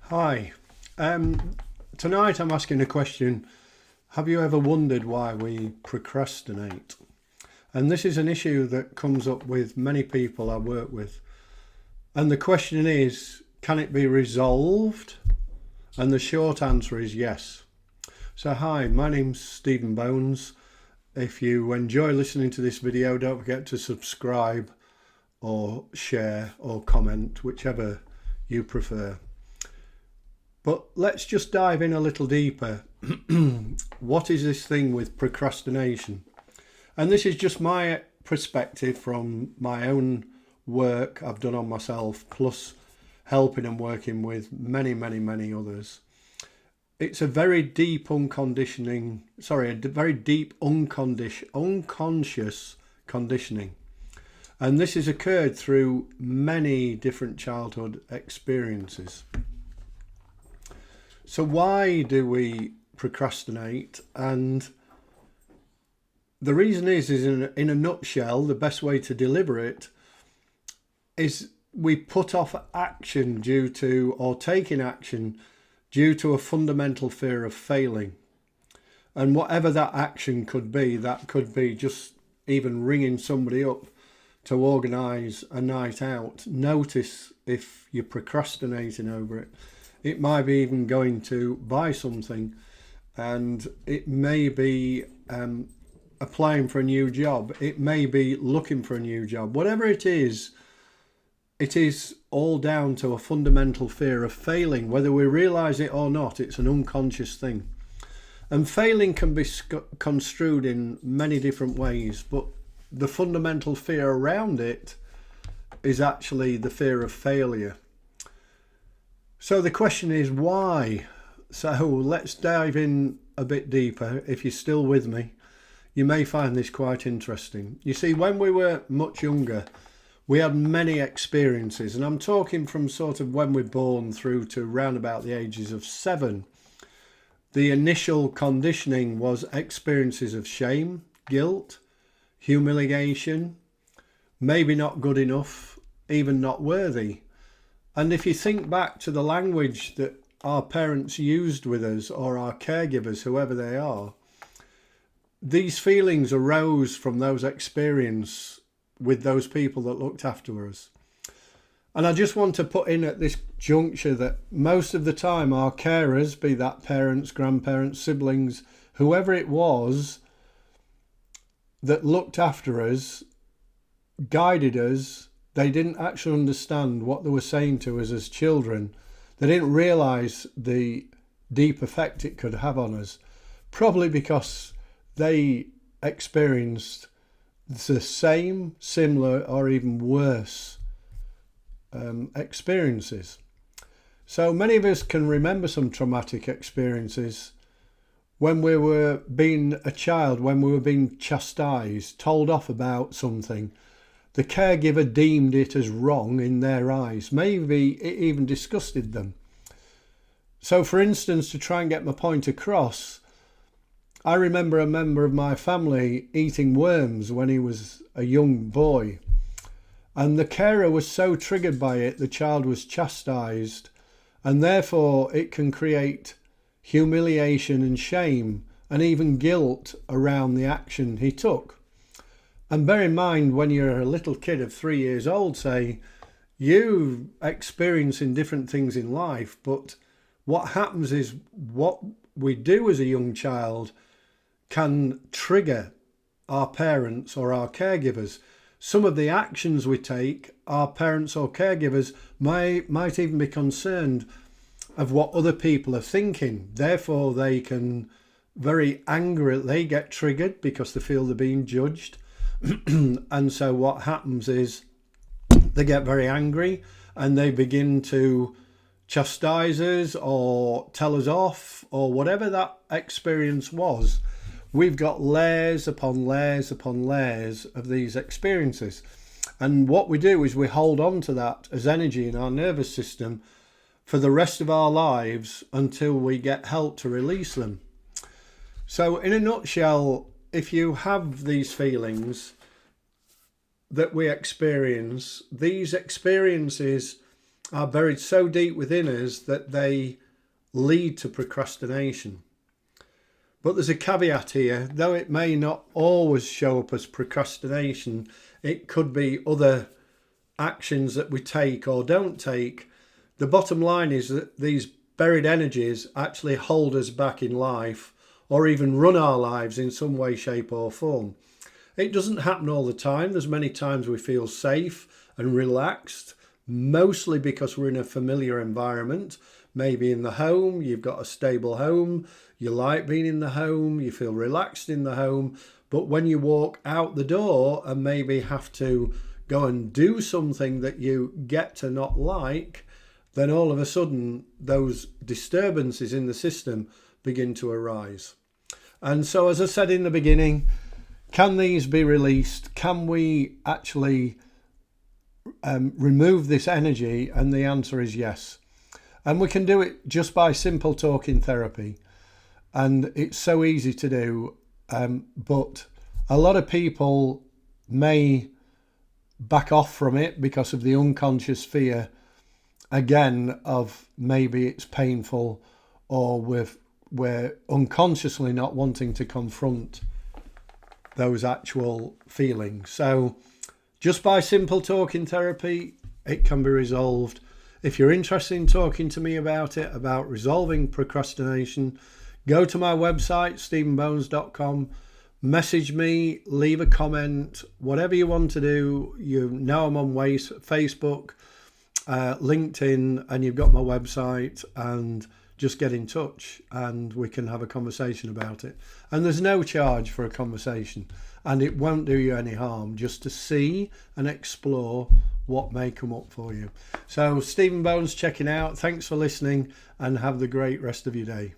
Hi. Tonight I'm asking a question. Have you ever wondered why we procrastinate? And this is an issue that comes up with many people I work with. And the question is, can it be resolved? And the short answer is yes. So hi, my name's Stephen Bones. If you enjoy listening to this video, don't forget to subscribe or share or comment, whichever you prefer. But let's just dive in a little deeper. What is this thing with procrastination? And this is just my perspective from my own work I've done on myself, plus helping and working with many others. It's a very deep unconscious conditioning. And this has occurred through many different childhood experiences. So why do we procrastinate? And the reason is in a nutshell, the best way to deliver it is we put off action taking action due to a fundamental fear of failing. And whatever that action could be, that could be just even ringing somebody up to organise a night out. Notice if you're procrastinating over it. It might be even going to buy something, and it may be applying for a new job. It may be looking for a new job. Whatever it is all down to a fundamental fear of failing. Whether we realise it or not, it's an unconscious thing. And failing can be construed in many different ways, but the fundamental fear around it is actually the fear of failure. So the question is why? So let's dive in a bit deeper. If you're still with me, you may find this quite interesting. You see, when we were much younger, we had many experiences, and I'm talking from sort of when we're born through to round about the ages of 7. The initial conditioning was experiences of shame, guilt, humiliation, maybe not good enough, even not worthy. And if you think back to the language that our parents used with us, or our caregivers, whoever they are, these feelings arose from those experiences with those people that looked after us. And I just want to put in at this juncture that most of the time our carers, be that parents, grandparents, siblings, whoever it was that looked after us, guided us, they didn't actually understand what they were saying to us as children. They didn't realise the deep effect it could have on us, probably because they experienced the same, similar, or even worse experiences. So many of us can remember some traumatic experiences when we were being a child, when we were being chastised, told off about something. The caregiver deemed it as wrong in their eyes. Maybe it even disgusted them. So for instance, to try and get my point across, I remember a member of my family eating worms when he was a young boy. And the carer was so triggered by it, the child was chastised. And therefore it can create humiliation and shame and even guilt around the action he took. And bear in mind, when you're a little kid of 3 years old, say, you experiencing different things in life, but what happens is what we do as a young child can trigger our parents or our caregivers. Some of the actions we take, our parents or caregivers might even be concerned of what other people are thinking. Therefore, they can they get triggered because they feel they're being judged. And so what happens is they get very angry and they begin to chastise us or tell us off, or whatever that experience was. We've got layers upon layers upon layers of these experiences. And what we do is we hold on to that as energy in our nervous system for the rest of our lives until we get help to release them. So in a nutshell, if you have these feelings that we experience, these experiences are buried so deep within us that they lead to procrastination. But there's a caveat here, though it may not always show up as procrastination, it could be other actions that we take or don't take. The bottom line is that these buried energies actually hold us back in life, or even run our lives in some way, shape or form. It doesn't happen all the time. There's many times we feel safe and relaxed, mostly because we're in a familiar environment. Maybe in the home, you've got a stable home, you like being in the home, you feel relaxed in the home. But when you walk out the door and maybe have to go and do something that you get to not like, then all of a sudden those disturbances in the system begin to arise. And so, as I said in the beginning, can these be released? Can we actually remove this energy? And the answer is yes. And we can do it just by simple talking therapy. And it's so easy to do. But a lot of people may back off from it because of the unconscious fear, again, of maybe it's painful, or we're unconsciously not wanting to confront those actual feelings. So just by simple talking therapy, it can be resolved. If you're interested in talking to me about it, about resolving procrastination, go to my website, stephenbones.com, message me, leave a comment, whatever you want to do. You know I'm on Facebook, LinkedIn, and you've got my website, and just get in touch and we can have a conversation about it. And there's no charge for a conversation, and it won't do you any harm, just to see and explore what may come up for you. So Stephen Bones checking out. Thanks for listening, and have the great rest of your day.